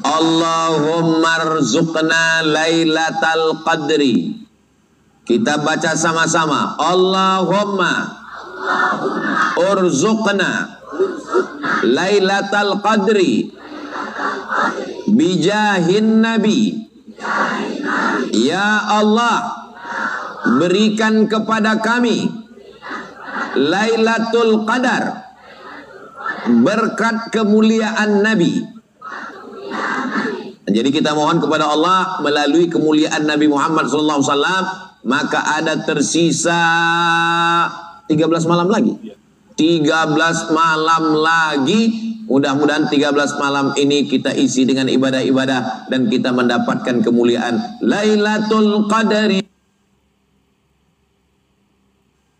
Allahumma rzuqna lailatal qadri. Kita baca sama-sama. Allahumma urzuqna lailatal qadri bijahin nabi. Ya Allah, berikan kepada kami Lailatul Qadar berkat kemuliaan Nabi. Jadi kita mohon kepada Allah melalui kemuliaan Nabi Muhammad SAW, maka ada tersisa 13 malam lagi. 13 malam lagi. Mudah-mudahan 13 malam ini kita isi dengan ibadah-ibadah dan kita mendapatkan kemuliaan Lailatul Qadri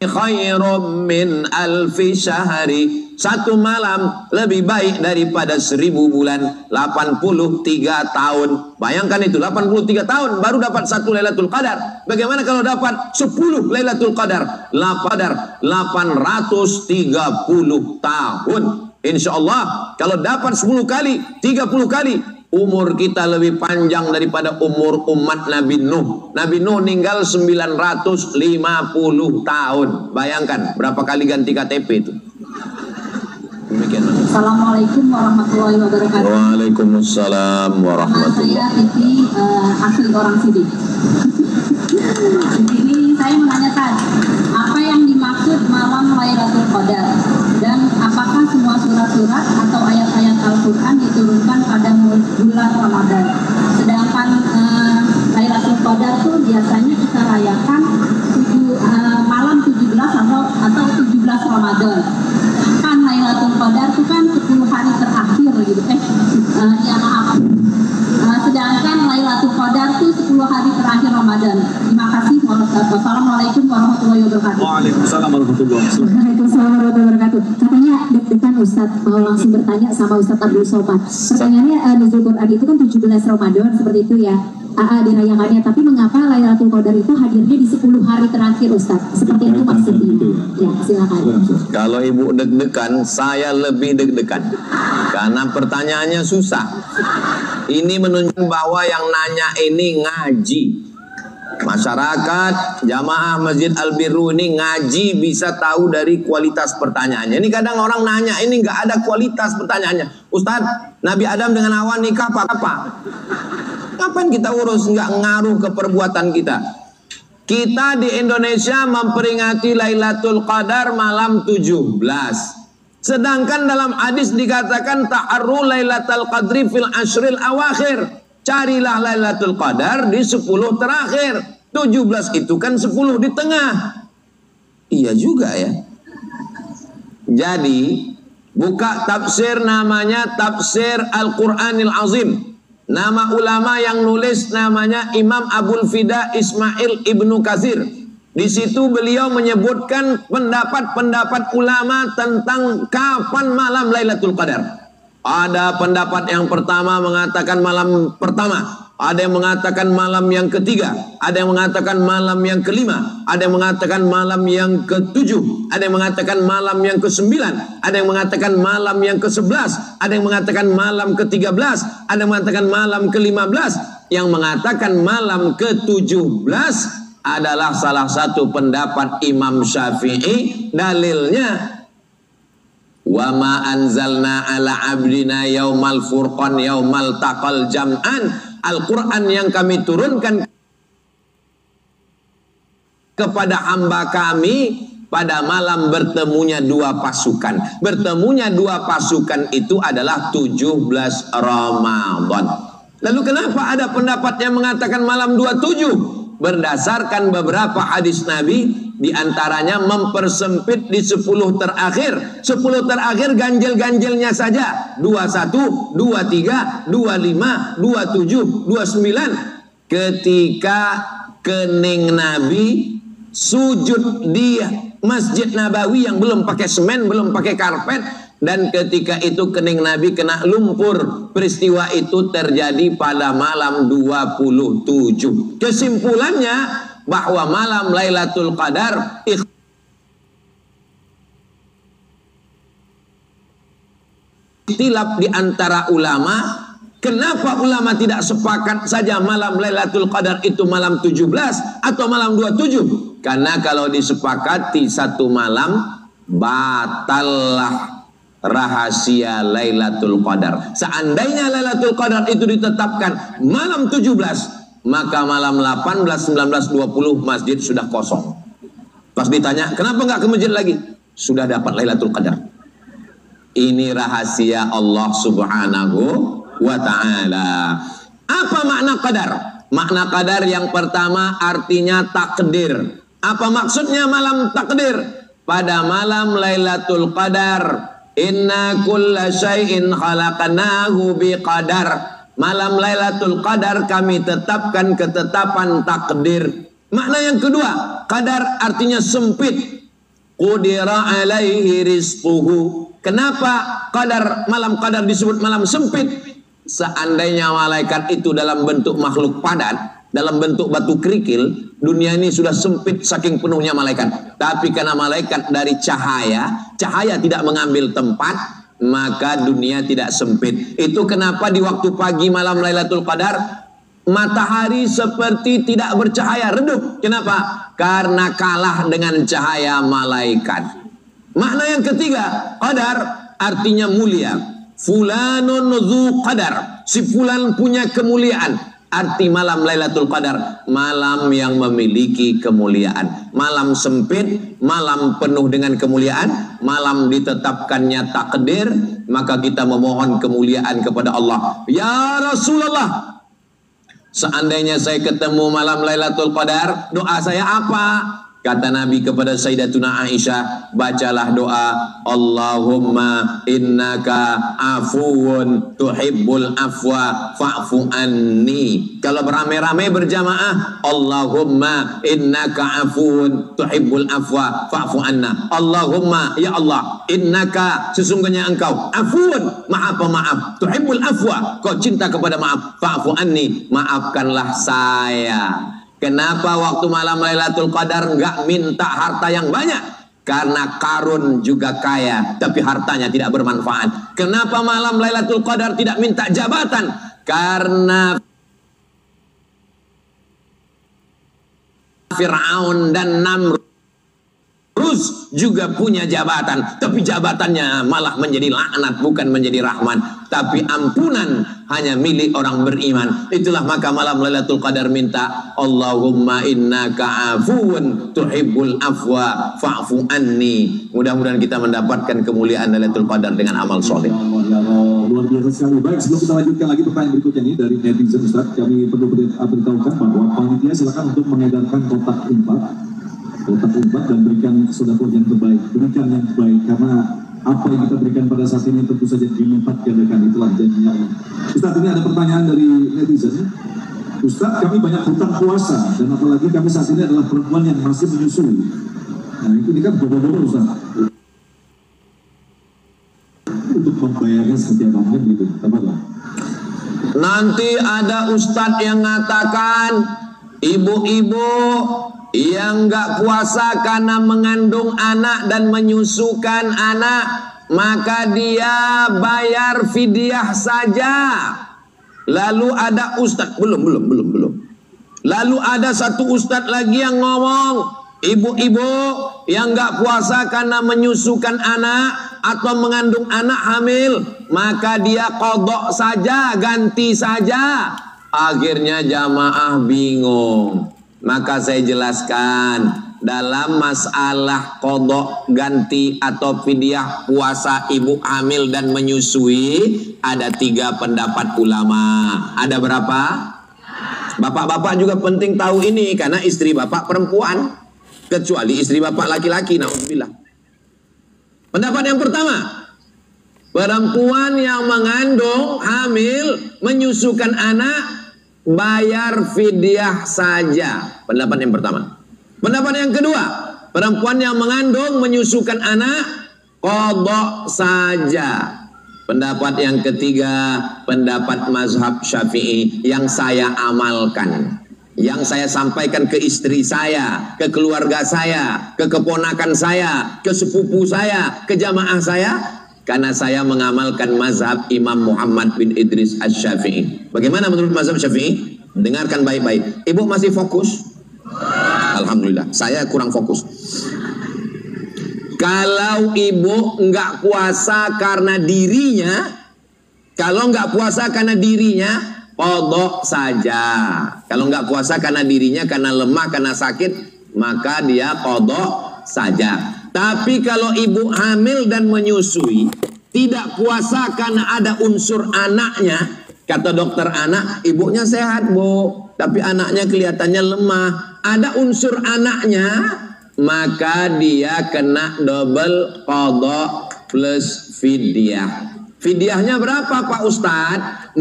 khairum min alfi syahri. Satu malam lebih baik daripada 1000 bulan. 83 tahun. Bayangkan itu, 83 tahun baru dapat satu Lailatul Qadar. Bagaimana kalau dapat 10 Lailatul Qadar? 830 tahun. Insya Allah kalau dapat 10 kali, 30 kali, umur kita lebih panjang daripada umur umat Nabi Nuh. Nabi Nuh meninggal 950 tahun. Bayangkan berapa kali ganti KTP itu. Demikian. Assalamualaikum warahmatullahi wabarakatuh. Waalaikumsalam warahmatullahi wabarakatuh. Saya ini asli orang Sidik. Di sini saya menanyakan apa yang dimaksud malam Lailatul Qadar dan apakah semua surat-surat atau ayat-ayat Al-Quran diturunkan pada bulan Ramadan. Sedangkan Lailatul Qadar itu biasanya kita rayakan malam 17 atau 17 Ramadan. Kan Lailatul Qadar itu kan 10 hari terakhir gitu. Sedangkan Lailatul Qadar itu 10 hari terakhir Ramadan. Terima kasih. Wassalamualaikum warahmatullahi wabarakatuh. Waalaikumsalam warahmatullahi wabarakatuh. Waalaikumsalam warahmatullahi wabarakatuh. Katanya deg-degan Ustadz mau langsung bertanya sama Ustadz Abdul Somad. Pertanyaannya nuzul Quran itu kan 17 Ramadan seperti itu ya. Dirayakannya, tapi mengapa Lailatul Qadar itu hadirnya di 10 hari terakhir Ustadz? Seperti itu maksudnya. Ya, silakan. Kalau ibu deg-degan, saya lebih deg-degan. Karena pertanyaannya susah. Ini menunjukkan bahwa yang nanya ini ngaji. Masyarakat jamaah Masjid Al-Birru ini ngaji bisa tahu dari kualitas pertanyaannya. Ini kadang orang nanya ini nggak ada kualitas pertanyaannya. Ustadz, Nabi Adam dengan Hawa nikah apa? Kapan kita urus? Nggak ngaruh ke perbuatan kita. Kita di Indonesia memperingati Lailatul Qadar malam 17. Sedangkan dalam hadis dikatakan ta'arru Lailatul Qadri fil ashril awakhir. Carilah Lailatul Qadar di 10 terakhir. 17 itu kan 10 di tengah. Iya juga ya. Jadi buka tafsir namanya Tafsir Al-Quranil Azim. Nama ulama yang nulis namanya Imam Abul Fida Ismail Ibnu Katsir. Di situ beliau menyebutkan pendapat-pendapat ulama tentang kapan malam Lailatul Qadar. Ada pendapat yang pertama mengatakan malam pertama, ada yang mengatakan malam yang ketiga, ada yang mengatakan malam yang kelima, ada yang mengatakan malam yang ketujuh, ada yang mengatakan malam yang kesembilan, ada yang mengatakan malam yang ke-11, ada yang mengatakan malam ke-13, ada yang mengatakan malam ke-15, yang mengatakan malam ke-17 adalah salah satu pendapat Imam Syafi'i. Dalilnya wa ma anzalna ala abdina yaumal furqan yaumal taqal jam'an. Al-Quran yang kami turunkan kepada hamba kami pada malam bertemunya dua pasukan. Bertemunya dua pasukan itu adalah 17 Ramadan. Lalu kenapa ada pendapat yang mengatakan malam 27? Berdasarkan beberapa hadis Nabi, diantaranya mempersempit di 10 terakhir. 10 terakhir ganjil-ganjilnya saja 21, 23, 25, 27, 29. Ketika kening Nabi sujud di Masjid Nabawi yang belum pakai semen, belum pakai karpet, dan ketika itu kening Nabi kena lumpur. Peristiwa itu terjadi pada malam 27. Kesimpulannya bahwa malam Lailatul Qadar ikhtilaf di antara ulama Kenapa ulama tidak sepakat saja malam Lailatul Qadar itu malam 17 atau malam 27? Karena kalau disepakati satu malam, batallah rahasia Lailatul Qadar. Seandainya Lailatul Qadar itu ditetapkan malam 17, maka malam 18, 19, 20 masjid sudah kosong. Pas ditanya, kenapa nggak ke masjid lagi? Sudah dapat Lailatul Qadar. Ini rahasia Allah Subhanahu wa ta'ala. Apa makna qadar? Makna qadar yang pertama artinya takdir. Apa maksudnya malam takdir? Pada malam Lailatul Qadar, inna kulla syai'in khalaqnahu biqadar. Malam Lailatul Qadar kami tetapkan ketetapan takdir. Makna yang kedua, qadar artinya sempit. Qudira alaihi rizquhu. Kenapa qadar, malam qadar disebut malam sempit? Seandainya malaikat itu dalam bentuk makhluk padat, dalam bentuk batu kerikil, dunia ini sudah sempit saking penuhnya malaikat. Tapi karena malaikat dari cahaya, cahaya tidak mengambil tempat, maka dunia tidak sempit. Itu kenapa di waktu pagi malam Lailatul Qadar, matahari seperti tidak bercahaya, redup. Kenapa? Karena kalah dengan cahaya malaikat. Makna yang ketiga, qadar artinya mulia. Fulanun dzu qadar, si fulan punya kemuliaan. Arti malam Lailatul Qadar, malam yang memiliki kemuliaan. Malam sempit, malam penuh dengan kemuliaan, malam ditetapkannya takdir, maka kita memohon kemuliaan kepada Allah. Ya Rasulullah, seandainya saya ketemu malam Lailatul Qadar, doa saya apa? Kata Nabi kepada Sayyidatuna Aisyah, bacalah doa, Allahumma innaka afuwun tuhibbul afwa fa'fu anni. Kalau beramai-ramai berjamaah, Allahumma innaka afuwun tuhibbul afwa fa'fu anna. Allahumma, ya Allah, innaka, sesungguhnya engkau, afuwun, maaf pemaaf, tuhibbul afwa, kau cinta kepada maaf, fa'fu anni, maafkanlah saya. Kenapa waktu malam Lailatul Qadar enggak minta harta yang banyak? Karena Karun juga kaya, tapi hartanya tidak bermanfaat. Kenapa malam Lailatul Qadar tidak minta jabatan? Karena Fir'aun dan Namrud juga punya jabatan, tapi jabatannya malah menjadi laknat, bukan menjadi rahmat. Tapi ampunan hanya milik orang beriman. Itulah maka malam Lailatul Qadar minta, Allahumma innaka afuwun tuhibbul afwa fa'fu anni. Mudah-mudahan kita mendapatkan kemuliaan Lailatul Qadar dengan amal soleh. Ya Allah, luar biasa sekali. Baik, sebelum kita lanjutkan lagi pertanyaan berikutnya ini dari netizen Ustaz, kami perlu beritahukan bahwa panitia silakan untuk mengedarkan kotak infak dan berikan sedekah yang terbaik, berikan yang baik, karena apa yang kita berikan pada saat ini tentu saja dilipat gandakan, itulah janjinya. Ustaz, ini ada pertanyaan dari netizen. Ustaz, kami banyak hutang puasa dan apalagi kami saat ini adalah perempuan yang masih menyusui. Nah, ini kan bobo-bobo Ustaz. Untuk membayarnya setiap bulan gitu, apa? Nanti ada ustadz yang mengatakan ibu-ibu yang nggak puasa karena mengandung anak dan menyusukan anak, maka dia bayar fidyah saja. Lalu ada ustadz, belum. Lalu ada satu ustadz lagi yang ngomong, ibu-ibu yang nggak puasa karena menyusukan anak atau mengandung anak hamil, maka dia qadha saja, ganti saja. Akhirnya jamaah bingung. Maka saya jelaskan, dalam masalah qadha ganti atau fidyah puasa ibu hamil dan menyusui, ada 3 pendapat ulama. Ada berapa? Bapak-bapak juga penting tahu ini, karena istri bapak perempuan, kecuali istri bapak laki-laki, na'udzubillah. Pendapat yang pertama, perempuan yang mengandung, hamil, menyusukan anak, bayar fidyah saja. Pendapat yang pertama. Pendapat yang kedua, perempuan yang mengandung, menyusukan anak, qadha saja. Pendapat yang ketiga, pendapat mazhab Syafi'i yang saya amalkan, yang saya sampaikan ke istri saya, ke keluarga saya, ke keponakan saya, ke sepupu saya, ke jamaah saya. karena saya mengamalkan mazhab Imam Muhammad bin Idris Asy-Syafi'i. Bagaimana menurut mazhab Syafi'i? Dengarkan baik-baik. Ibu masih fokus? Alhamdulillah, saya kurang fokus. Kalau ibu nggak puasa karena dirinya, kalau nggak puasa karena dirinya, qadha saja. Kalau nggak puasa karena dirinya, karena lemah, karena sakit, maka dia qadha saja. Tapi kalau ibu hamil dan menyusui, tidak puasa karena ada unsur anaknya, kata dokter anak, ibunya sehat bu, tapi anaknya kelihatannya lemah, ada unsur anaknya, maka dia kena double qadha plus fidyah. Fidyahnya berapa Pak Ustadz?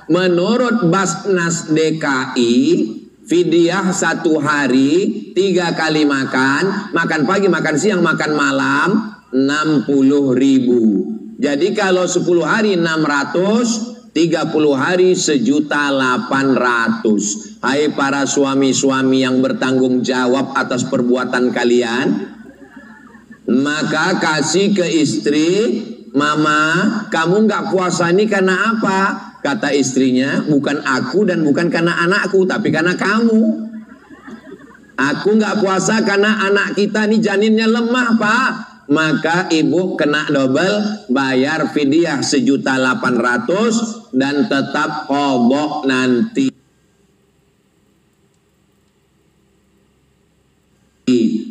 Menurut Basnas DKI, fidyah 1 hari 3 kali makan pagi, makan siang, makan malam 60.000. Jadi kalau 10 hari 600, 30 hari 1.800.000. Hai para suami-suami yang bertanggung jawab atas perbuatan kalian, maka kasih ke istri, mama kamu nggak puasa ini karena apa? Kata istrinya, bukan aku dan bukan karena anakku, tapi karena kamu. Aku nggak puasa karena anak kita nih janinnya lemah Pak. Maka ibu kena double, bayar fidyah 1.800.000 dan tetap qadha nanti.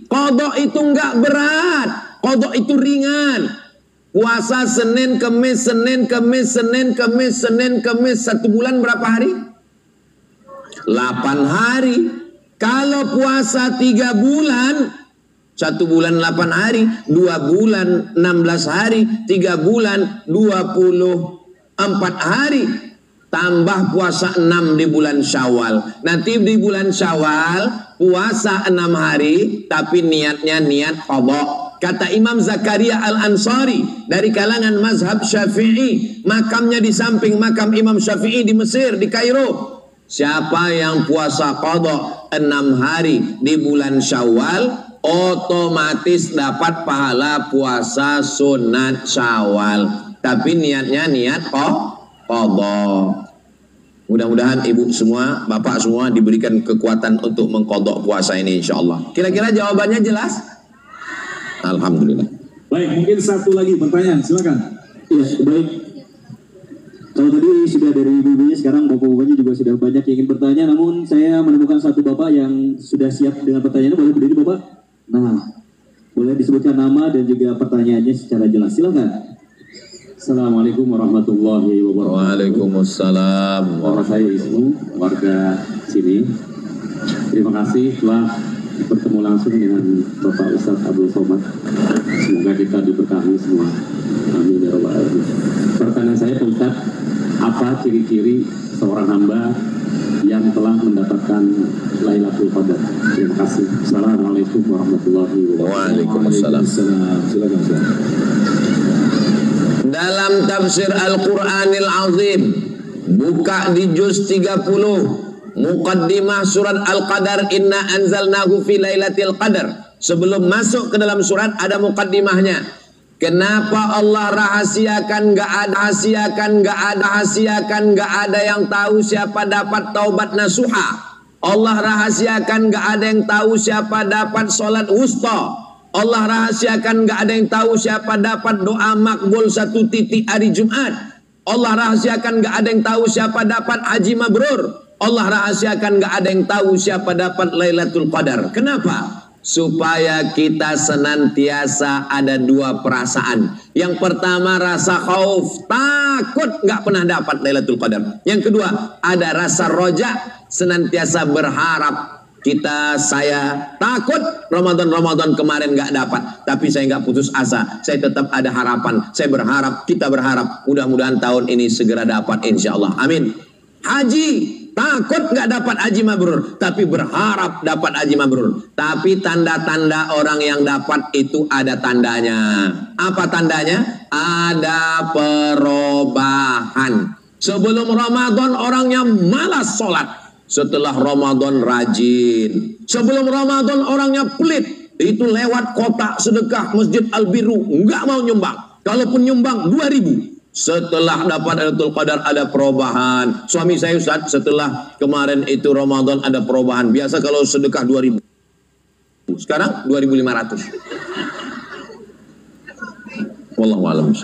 Qadha itu nggak berat, qadha itu ringan. Puasa Senin, Kemis, Senin, Kemis, Senin, Kemis, Senin, Kemis. 1 bulan berapa hari? 8 hari. Kalau puasa 3 bulan, 1 bulan 8 hari, 2 bulan 16 hari, 3 bulan 24 hari. Tambah puasa 6 di bulan Syawal. Nanti di bulan Syawal, puasa 6 hari, tapi niatnya niat qadha. Kata Imam Zakaria Al-Ansari dari kalangan mazhab Syafi'i, makamnya di samping makam Imam Syafi'i di Mesir, di Kairo. Siapa yang puasa qadha 6 hari di bulan Syawal, otomatis dapat pahala puasa sunat Syawal. Tapi niatnya niat qadha. Mudah-mudahan ibu semua, bapak semua diberikan kekuatan untuk mengqadha puasa ini insyaallah. Kira-kira jawabannya jelas? Alhamdulillah. Baik, mungkin satu lagi pertanyaan, silakan. Ya, baik. Kalau tadi sudah dari ibu-ibunya, sekarang bapak-bapaknya juga sudah banyak yang ingin bertanya, namun saya menemukan satu bapak yang sudah siap dengan pertanyaannya. Boleh berdiri bapak? Nah, boleh disebutkan nama dan juga pertanyaannya secara jelas, silakan. Assalamualaikum warahmatullahi wabarakatuh. Waalaikumsalam. Nama saya Ismu, warga sini. Terima kasih telah bertemu langsung dengan Bapak Ustadz Abdul Somad. Semoga kita diberkahi semua. Amin ya rabbal alamin. Pertanyaan saya Pak Ustadz, apa ciri-ciri seorang hamba yang telah mendapatkan Lailatul Qadar? Terima kasih. Assalamualaikum warahmatullahi wabarakatuh. Waalaikumsalam. Silakan. Dalam tafsir Al-Qur'anil Azim, buka di juz 30, Muqaddimah surat Al-Qadar, inna anzalnahu fi lailatul qadar. Sebelum masuk ke dalam surat ada muqaddimahnya. Kenapa Allah rahasiakan, nggak ada yang tahu siapa dapat taubat nasuha. Allah rahasiakan, nggak ada yang tahu siapa dapat sholat wusta. Allah rahasiakan, nggak ada yang tahu siapa dapat doa makbul 1 titik hari Jumat. Allah rahasiakan, nggak ada yang tahu siapa dapat haji mabrur. Allah rahasiakan, gak ada yang tahu siapa dapat Lailatul Qadar. Kenapa? Supaya kita senantiasa ada 2 perasaan. Yang pertama rasa khauf, takut gak pernah dapat Lailatul Qadar. Yang kedua ada rasa roja, senantiasa berharap. Saya takut Ramadan kemarin gak dapat, tapi saya gak putus asa. Saya tetap ada harapan. Saya berharap, kita berharap mudah-mudahan tahun ini segera dapat insyaallah. Amin. Haji, takut nggak dapat haji mabrur, tapi berharap dapat haji mabrur. Tapi tanda-tanda orang yang dapat itu ada tandanya. Apa tandanya? Ada perubahan. Sebelum Ramadan orangnya malas sholat. Setelah Ramadan rajin. Sebelum Ramadan orangnya pelit. Itu lewat kotak sedekah Masjid Al-Biru, nggak mau nyumbang. Kalaupun nyumbang 2.000, setelah dapat Lailatul Qadar ada perubahan. Suami saya Ustaz, setelah kemarin itu Ramadan ada perubahan. Biasa kalau sedekah 2.000, sekarang 2.500. Wallahu a'lam.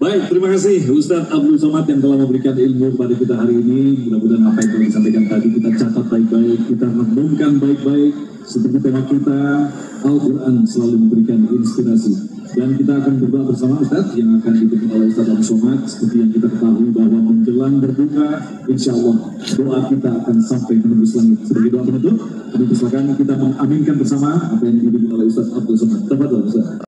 Baik, terima kasih Ustadz Abdul Somad yang telah memberikan ilmu kepada kita hari ini. Mudah-mudahan apa yang telah disampaikan tadi kita catat baik-baik, kita renungkan baik-baik. Seperti tema kita, Al-Quran selalu memberikan inspirasi. Dan kita akan berdoa bersama Ustadz yang akan dipimpin oleh Ustadz Abdul Somad. Seperti yang kita ketahui bahwa menjelang berbuka, insya Allah doa kita akan sampai menembus langit. Sebagai doa penutup, kami persilakan kita mengaminkan bersama apa yang dipimpin oleh Ustadz Abdul Somad. Tafadhol Ustadz.